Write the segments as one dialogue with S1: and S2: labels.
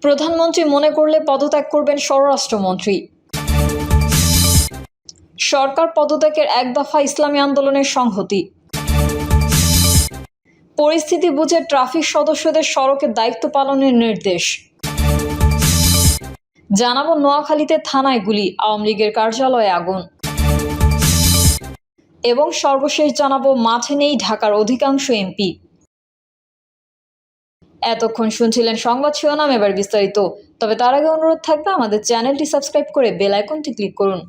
S1: প্রধানমন্ত্রী মনে করলে পদত্যাগ করবেন স্বরাষ্ট্রমন্ত্রী। সরকার পদত্যাগের এক দফা ইসলামী আন্দোলনের সংহতি। পরিস্থিতি বুঝে ট্রাফিক সদস্যদের সড়কে দায়িত্ব পালনের নির্দেশ। জানাবো নোয়াখালীতে থানায় গুলি, আওয়ামী লীগের কার্যালয়ে আগুন। এবং সর্বশেষ জানাবো মাঠে নেই ঢাকার অধিকাংশ এমপি। এতক্ষণ শুনছিলেন সংবাদ শিরোনাম, এবার বিস্তারিত। তবে তার আগে অনুরোধ থাকবে আমাদের চ্যানেলটি সাবস্ক্রাইব করে বেল আইকনটি ক্লিক করুন।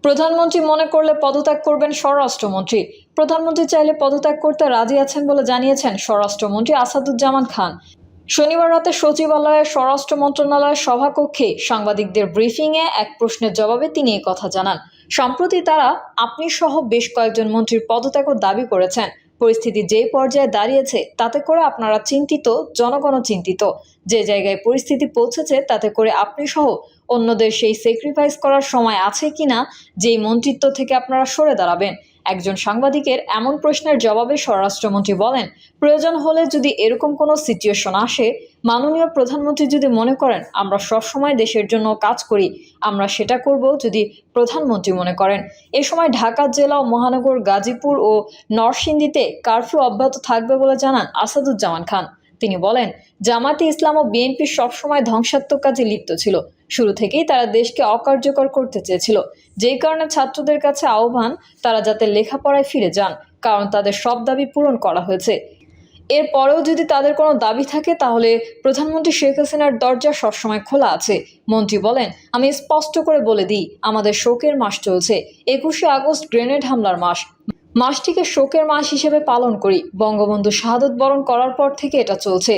S1: প্রধানমন্ত্রী মনে করলে পদত্যাগ করবেন স্বরাষ্ট্রমন্ত্রী। প্রধানমন্ত্রী চাইলে পদত্যাগ করতে রাজি আছেন বলে জানিয়েছেন স্বরাষ্ট্রমন্ত্রী আসাদুজ্জামান খান। শনিবার রাতে সচিবালয়ের স্বরাষ্ট্র মন্ত্রণালয়ের সভাকক্ষে সাংবাদিকদের ব্রিফিংয়ে এক প্রশ্নের জবাবে তিনি এই কথা জানান। সম্প্রতি তারা আপনি সহ বেশ কয়েকজন মন্ত্রীর পদত্যাগও দাবি করেছেন। পরিস্থিতি যে পর্যায়ে দাঁড়িয়েছে তাতে করে আপনারা চিন্তিত, জনগণও চিন্তিত। যে জায়গায় পরিস্থিতি পৌঁছেছে তাতে করে আপনি সহ অন্যদের সেই স্যাক্রিফাইস করার সময় আছে কিনা, যেই মন্ত্রিত্ব থেকে আপনারা সরে দাঁড়াবেন। একজন সাংবাদিকের এমন প্রশ্নের জবাবে স্বরাষ্ট্রমন্ত্রী বলেন, প্রয়োজন হলে যদি এরকম কোনো সিচুয়েশন আসে, মাননীয় প্রধানমন্ত্রী যদি মনে করেন আমরা সবসময় দেশের জন্য কাজ করি, আমরা সেটা করব যদি প্রধানমন্ত্রী মনে করেন। এ সময় ঢাকা জেলা ও মহানগর, গাজীপুর ও নরসিংদীতে কারফিউ অব্যাহত থাকবে বলে জানান আসাদুজ্জামান খান। তিনি বলেন, জামায়াতে ইসলাম ও বিএনপি সবসময় ধ্বংসাত্মক কাজে লিপ্ত ছিল। শুরু থেকেই তারা দেশকে অকার্যকর করতে চেয়েছিল। যেই কারণে ছাত্রদের কাছে আহ্বান তারা যাতে লেখাপড়ায় ফিরে যান, কারণ তাদের সব দাবি পূরণ করা হয়েছে। এরপরেও যদি তাদের কোনো দাবি থাকে তাহলে প্রধানমন্ত্রী শেখ হাসিনার দরজা সবসময় খোলা আছে। মন্ত্রী বলেন, আমি স্পষ্ট করে বলে দিই, আমাদের শোকের মাস চলছে। 21শে আগস্ট গ্রেনেড হামলার মাসটিকে শোকের মাস হিসেবে পালন করি। বঙ্গবন্ধু শাহাদত বরণ করার পর থেকে এটা চলছে।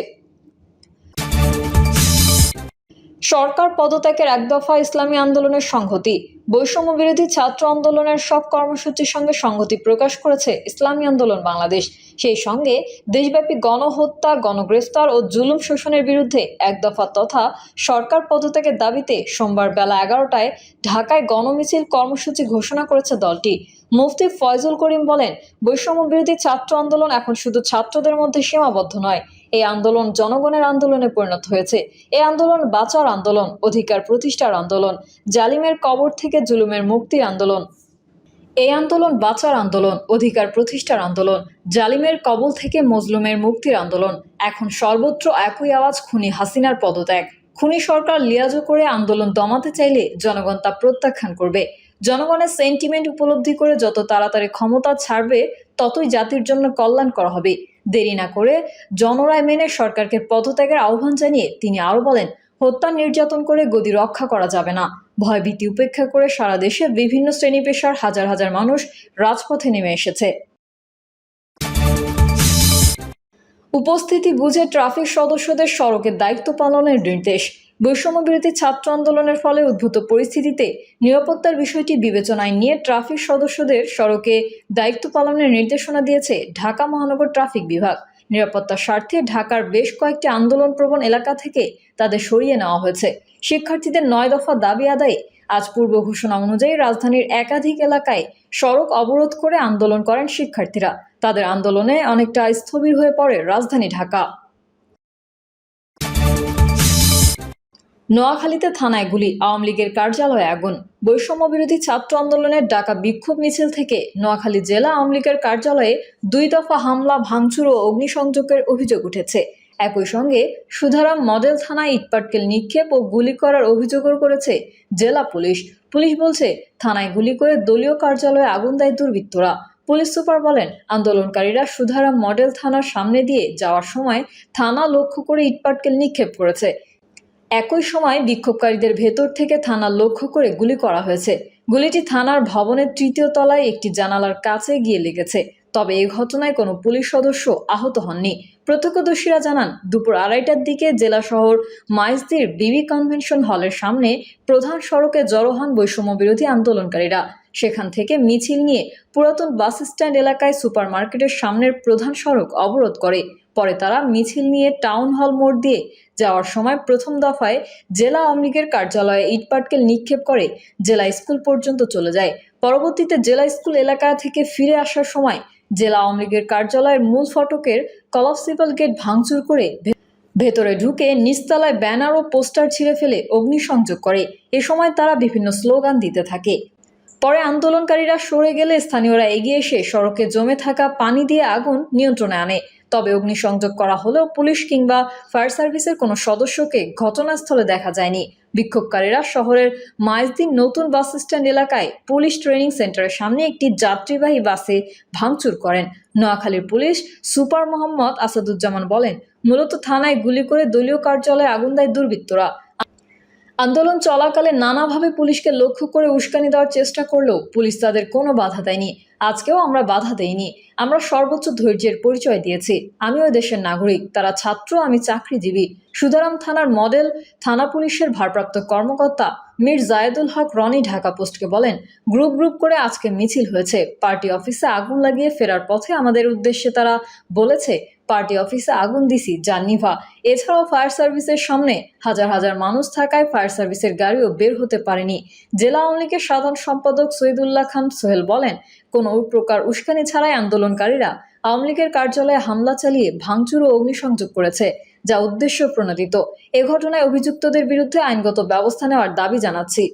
S1: সরকার পদত্যাগের এক দফা ইসলামী আন্দোলনের সংহতি। বৈষম্য বিরোধী ছাত্র আন্দোলনের সব কর্মসূচির সঙ্গে সংহতি প্রকাশ করেছে ইসলামী আন্দোলন বাংলাদেশ। সেই সঙ্গে দেশব্যাপী গণহত্যা, গণগ্রেফতার ও জুলুম শোষণের বিরুদ্ধে এক দফা তথা সরকার পদত্যাগের দাবিতে সোমবার বেলা 11টায় ঢাকায় গণমিছিল কর্মসূচি ঘোষণা করেছে দলটি। মুফতি ফয়জুল করিম বলেন, বৈষম্য বিরোধী ছাত্র আন্দোলন এখন শুধু ছাত্রদের মধ্যে সীমাবদ্ধ নয়, এই আন্দোলন জনগণের আন্দোলনে পরিণত হয়েছে। এই আন্দোলন বাঁচার আন্দোলন, অধিকার প্রতিষ্ঠার আন্দোলন, জালিমের কবর থেকে জুলুমের মুক্তির আন্দোলন। এই আন্দোলন বাঁচার আন্দোলন, অধিকার প্রতিষ্ঠার আন্দোলন, জালিমের কবল থেকে মজলুমের মুক্তির আন্দোলন। এখন সর্বত্র একই আওয়াজ, খুনি হাসিনার পদত্যাগ। খুনি সরকার লিয়াজো করে আন্দোলন দমাতে চাইলে জনগণ তা প্রত্যাখ্যান করবে। জনগণের সেন্টিমেন্ট উপলব্ধি করে যত তাড়াতাড়ি ক্ষমতা ছাড়বে ততই জাতির জন্য কল্যাণ করা হবে। দেরি না করে জনরায় মেনে সরকারকে পদত্যাগের আহ্বান জানিয়ে তিনি আরও বলেন, হত্যা নির্যাতন করে গদি রক্ষা করা যাবে না। ভয়ভীতি উপেক্ষা করে সারা দেশে বিভিন্ন শ্রেণী পেশার হাজার হাজার মানুষ রাজপথে নেমে এসেছে। উপস্থিতি বুঝে ট্রাফিক সদস্যদের সড়কে দায়িত্ব পালনের নির্দেশ। বৈষম্য বিরোধী ছাত্র আন্দোলনের ফলে উদ্ভূত পরিস্থিতিতে নিরাপত্তার বিষয়টি বিবেচনায় নিয়ে ট্রাফিক সদস্যদের সড়কে দায়িত্ব পালনের নির্দেশনা দিয়েছে ঢাকা মহানগর ট্রাফিক বিভাগ। নিরাপত্তার স্বার্থে ঢাকার বেশ কয়েকটি আন্দোলনপ্রবণ এলাকা থেকে তাদের সরিয়ে নেওয়া হয়েছে। শিক্ষার্থীদের 9 দফা দাবি আদায়ে আজ পূর্ব ঘোষণা অনুযায়ী রাজধানীর একাধিক এলাকায় সড়ক অবরোধ করে আন্দোলন করেন শিক্ষার্থীরা। তাদের আন্দোলনে অনেকটা স্থবির হয়ে পড়ে রাজধানী ঢাকা। নোয়াখালীতে থানায় গুলি, আওয়ামী লীগের কার্যালয়ে আগুন। বৈষম্য বিরোধী ছাত্র আন্দোলনের ডাকা বিক্ষোভ মিছিল থেকে নোয়াখালী জেলা আওয়ামী লীগের কার্যালয়ে 2 দফা হামলা, ভাঙচুর ও অগ্নিসংযোগের অভিযোগ উঠেছে। একই সঙ্গে সুধারাম মডেল থানায় ইটপাটকেল নিক্ষেপ ও গুলি করার অভিযোগও করেছে জেলা পুলিশ। পুলিশ বলছে, থানায় গুলি করে দলীয় কার্যালয়ে আগুন দেয় দুর্বৃত্তরা। পুলিশ সুপার বলেন, আন্দোলনকারীরা সুধারাম মডেল থানার সামনে দিয়ে যাওয়ার সময় থানা লক্ষ্য করে ইটপাটকেল নিক্ষেপ করেছে। একই সময় বিক্ষোভকারীদের ভেতর থেকে থানা লক্ষ্য করে গুলি করা হয়েছে। গুলিটি থানার ভবনের 3য় তলায় একটি জানালার কাছে গিয়ে লেগেছে। তবে এই ঘটনায় কোনো পুলিশ সদস্য আহত হননি। প্রত্যক্ষদর্শীরা জানান, দুপুর 2:30টার দিকে জেলা শহর মাইজদির বিবি কনভেনশন হলের সামনে প্রধান সড়কে জড়ো হন বৈষম্য বিরোধী আন্দোলনকারীরা। সেখান থেকে মিছিল নিয়ে পুরাতন বাস স্ট্যান্ড এলাকায় সুপার মার্কেটের সামনের প্রধান সড়ক অবরোধ করে। পরে তারা মিছিল নিয়ে টাউন হল মোড় দিয়ে যাওয়ার সময় প্রথম দফায় জেলা আওয়ামী লীগের কার্যালয়ে ইটপাটকেল নিক্ষেপ করে জেলা স্কুল পর্যন্ত চলে যায়। পরবর্তীতে জেলা স্কুল এলাকা থেকে ফিরে আসার সময় জেলা আওয়ামী লীগের কার্যালয়ের মূল ফটকের কলাপসিবল গেট ভাঙচুর করে ভেতরে ঢুকে নিচতলায় ব্যানার ও পোস্টার ছিঁড়ে ফেলে অগ্নিসংযোগ করে। এ সময় তারা বিভিন্ন স্লোগান দিতে থাকে। পরে আন্দোলনকারীরা সরে গেলে স্থানীয়রা এগিয়ে এসে সড়কে জমে থাকা পানি দিয়ে আগুন নিয়ন্ত্রণে আনে। তবে অগ্নিসংযোগ করা হলেও পুলিশ কিংবা ফায়ার সার্ভিসের কোনো সদস্যকে ঘটনাস্থলে দেখা যায়নি। বিক্ষোভকারীরা শহরের মাইজদিন নতুন বাস স্ট্যান্ড এলাকায় পুলিশ ট্রেনিং সেন্টারের সামনে একটি যাত্রীবাহী বাসে ভাঙচুর করেন। নোয়াখালীর পুলিশ সুপার মোহাম্মদ আসাদুজ্জামান বলেন, মূলত থানায় গুলি করে দলীয় কার্যালয়ে আগুন দেয় দুর্বৃত্তরা। আন্দোলন চলাকালে নানাভাবে পুলিশকে লক্ষ্য করে উস্কানি দেওয়ার চেষ্টা করলেও পুলিশ তাদের কোনো বাধা দেয়নি। আজকেও আমরা বাধা দেইনি। আমরা সর্বোচ্চ ধৈর্যের পরিচয় দিয়েছি। আমি ওই দেশের নাগরিক, তারা ছাত্র, আমি চাকরিজীবী। সুদারাম থানার মডেল থানা পুলিশের ভারপ্রাপ্ত কর্মকর্তা মীর জায়েদুল হক রনি ঢাকা পোস্টকে বলেন, গ্রুপ গ্রুপ করে আজকে মিছিল হয়েছে। পার্টি অফিসে আগুন লাগিয়ে ফেরার পথে আমাদের উদ্দেশ্যে তারা বলেছে, পার্টি অফিসে আগুন দিছি, যা নিভা। এছাড়াও ফায়ার সার্ভিসের সামনে হাজার হাজার মানুষ থাকায় ফায়ার সার্ভিসের গাড়িও বের হতে পারেনি। জেলা আওয়ামী লীগের সাধারণ সম্পাদক সৈয়দুল্লাহ খান সোহেল বলেন, কোনো প্রকার উস্কানি ছাড়াই আন্দোলনকারীরা আওয়ামী লীগের কার্যালয়ে হামলা চালিয়ে ভাঙচুর ও অগ্নিসংযোগ করেছে, যা উদ্দেশ্য প্রণোদিত। এ ঘটনায় অভিযুক্তদের বিরুদ্ধে আইনগত ব্যবস্থা নেওয়ার দাবি জানাচ্ছি।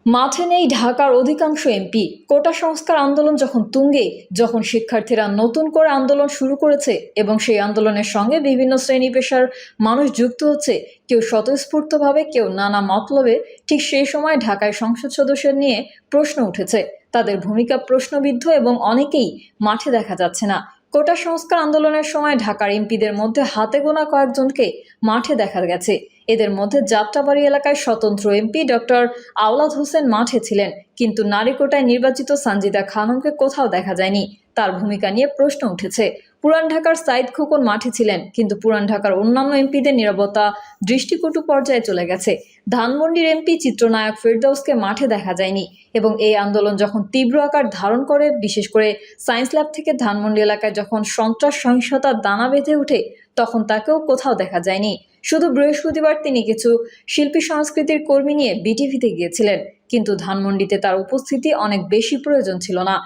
S1: মাঠে নেই ঢাকার অধিকাংশ এমপি। কোটা সংস্কার আন্দোলন যখন তুঙ্গে, যখন শিক্ষার্থীরা নতুন করে আন্দোলন শুরু করেছে এবং সেই আন্দোলনের সঙ্গে বিভিন্ন শ্রেণী পেশার মানুষ যুক্ত হচ্ছে, কেউ স্বতঃস্ফূর্তভাবে, কেউ নানা মতলবে, ঠিক সেই সময় ঢাকায় সংসদ সদস্যদের নিয়ে প্রশ্ন উঠেছে। তাদের ভূমিকা প্রশ্নবিদ্ধ এবং অনেকেই মাঠে দেখা যাচ্ছে না। কোটা সংস্কার আন্দোলনের সময় ঢাকার এমপিদের মধ্যে হাতে গোনা কয়েকজনকে মাঠে দেখা গেছে। এদের মধ্যে যাত্রাবাড়ি এলাকায় স্বতন্ত্র এমপি ডক্টর আওলাদ হোসেন মাঠে ছিলেন, কিন্তু নারীকোটায় নির্বাচিত সানজিদা খানমকে কোথাও দেখা যায়নি। তার ভূমিকা নিয়ে প্রশ্ন উঠেছে। পুরান ঢাকার সাইদ খোকন মাঠে ছিলেন, কিন্তু পুরান ঢাকার অন্যান্য এমপিদের নীরবতা দৃষ্টিকটু পর্যায়ে চলে গেছে। ধানমন্ডির এমপি চিত্রনায়ক ফেরদৌসকে মাঠে দেখা যায়নি এবং এই আন্দোলন যখন তীব্র আকার ধারণ করে, বিশেষ করে সায়েন্স ল্যাব থেকে ধানমন্ডি এলাকায় যখন সন্ত্রাস সহিংসতার দানা বেঁধে ওঠে, তখন তাকেও কোথাও দেখা যায়নি। শুধু বৃহস্পতিবার তিনি কিছু শিল্পী সংস্কৃতির কর্মী নিয়ে বিটিভিতে গিয়েছিলেন, কিন্তু ধানমন্ডিতে তার উপস্থিতি অনেক বেশি প্রয়োজন ছিল না।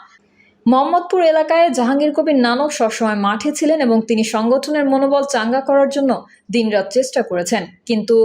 S1: মোহাম্মদপুর এলাকায় জাহাঙ্গীর কবির নানক সবসময় মাঠে ছিলেন এবং তিনি সংগঠনের মনোবল চাঙ্গা করার জন্য দিনরাত চেষ্টা করেছেন, কিন্তু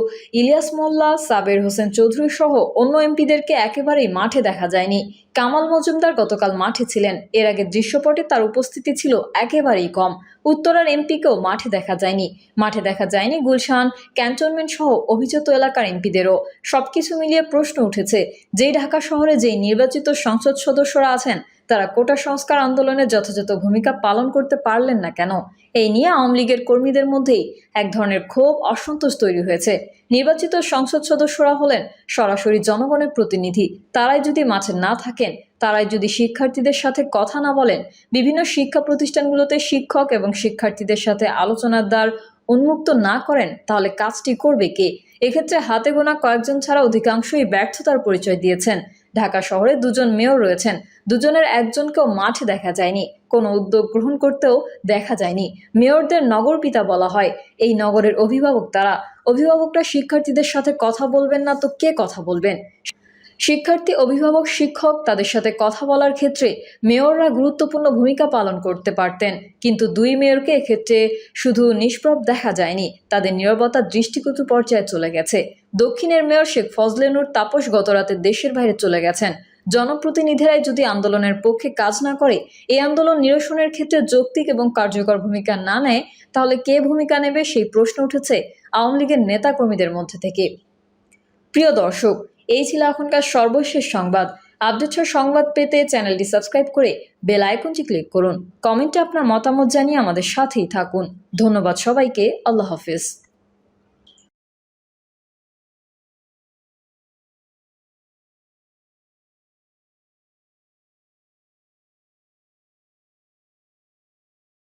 S1: ইলিয়াস মোল্লা, সাবের হোসেন চৌধুরী সহ অন্য এমপিদেরকে একেবারেই মাঠে দেখা যায়নি। কামাল মজুমদার গতকাল মাঠে ছিলেন, এর আগে দৃশ্যপটে তার উপস্থিতি ছিল একেবারেই কম। উত্তরার এমপিকেও মাঠে দেখা যায়নি। মাঠে দেখা যায়নি গুলশান ক্যান্টনমেন্ট সহ অভিজাত এলাকার এমপিদেরও। সবকিছু মিলিয়ে প্রশ্ন উঠেছে, যেই ঢাকা শহরে যেই নির্বাচিত সংসদ সদস্যরা আছেন, তারা কোটা সংস্কার আন্দোলনে যথাযথ ভূমিকা পালন করতে পারলেন না কেন? এই নিয়ে আওয়ামী লীগের কর্মীদের মধ্যেই এক ধরনের ক্ষোভ, অসন্তোষ তৈরি হয়েছে। নির্বাচিত সংসদ সদস্যরা হলেন সরাসরি জনগণের প্রতিনিধি। তারাই যদি মাঠে না থাকেন, তারাই যদি শিক্ষার্থীদের সাথে কথা না বলেন, বিভিন্ন শিক্ষা প্রতিষ্ঠানগুলোতে শিক্ষক এবং শিক্ষার্থীদের সাথে আলোচনার দ্বার উন্মুক্ত না করেন, তাহলে কাজটি করবে কে? এক্ষেত্রে হাতে গোনা কয়েকজন ছাড়া অধিকাংশই ব্যর্থতার পরিচয় দিয়েছেন। ঢাকা শহরে দুজন মেয়র রয়েছেন, দুজনের একজনকেও মাঠে দেখা যায়নি, কোনো উদ্যোগ গ্রহণ করতেও দেখা যায়নি। মেয়রদের নগর পিতা বলা হয়, এই নগরের অভিভাবক তারা। অভিভাবকরা শিক্ষার্থীদের সাথে কথা বলবেন না তো কে কথা বলবেন? শিক্ষার্থী, অভিভাবক, শিক্ষক তাদের সাথে কথা বলার ক্ষেত্রে মেয়ররা গুরুত্বপূর্ণ ভূমিকা পালন করতে পারতেন, কিন্তু দুই মেয়রকে এক্ষেত্রে শুধু নিষ্প্রভ দেখা যায়নি, তাদের নীরবতা দৃষ্টিকটু পর্যায়ে চলে গেছে। দক্ষিণের মেয়র শেখ ফজলে নূর তাপস গতরাতে দেশের বাইরে চলে গেছেন। জনপ্রতিনিধিরাই যদি আন্দোলনের পক্ষে কাজ না করে, এই আন্দোলন নিরসনের ক্ষেত্রে যৌক্তিক এবং কার্যকর ভূমিকা না নেয়, তাহলে কে ভূমিকা নেবে সেই প্রশ্ন উঠেছে আওয়ামী লীগের নেতাকর্মীদের মধ্যে থেকে। প্রিয় দর্শক, এই ছিল এখনকার সর্বশেষ সংবাদ। আপডেট সংবাদ পেতে চ্যানেলটি সাবস্ক্রাইব করে বেল আইকনটি ক্লিক করুন। কমেন্টে আপনার মতামত জানিয়ে আমাদের সাথেই থাকুন। ধন্যবাদ সবাইকে। আল্লাহ হাফেজ।